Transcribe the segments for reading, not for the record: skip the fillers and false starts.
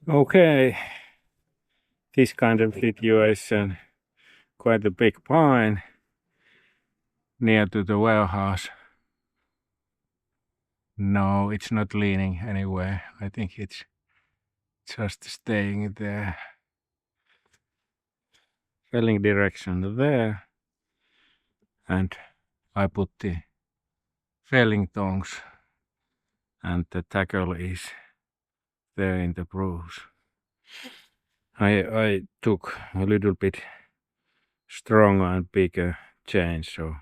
Okay, this kind of situation, quite a big pine near to the warehouse. No, it's not leaning anywhere. I think it's just staying there. Felling direction there. And I put the felling tongs and the tackle is there in the bruise. I took a little bit stronger and bigger chain, so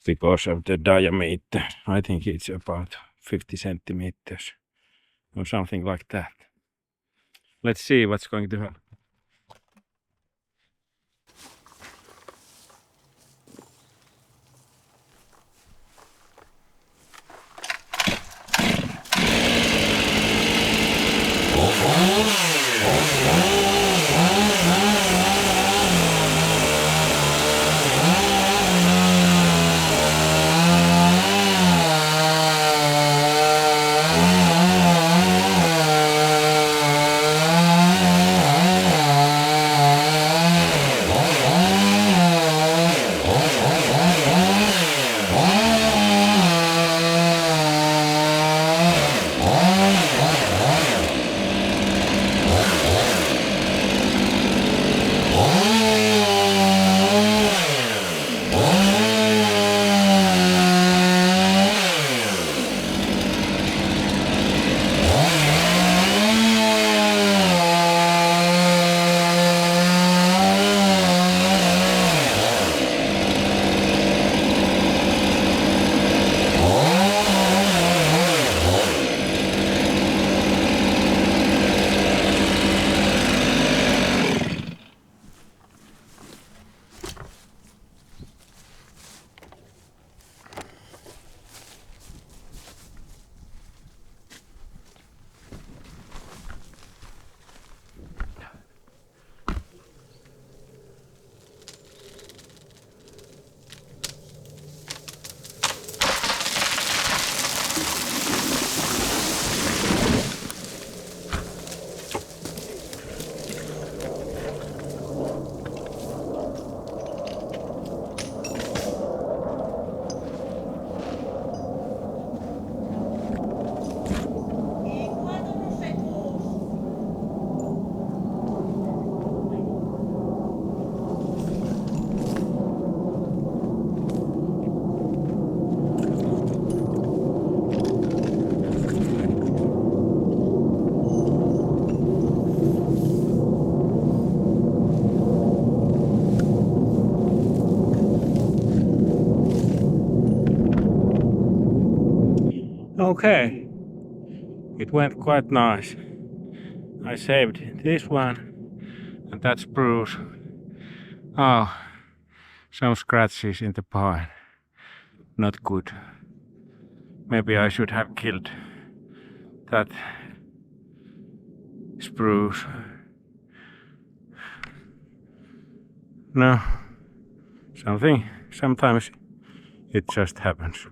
because of the diameter, I think it's about 50 centimeters or something like that. Let's see what's going to happen. Okay, it went quite nice. I saved this one, and that's bruise. Oh, some scratches in the pine. Not good. Maybe I should have killed that spruce. No, sometimes it just happens.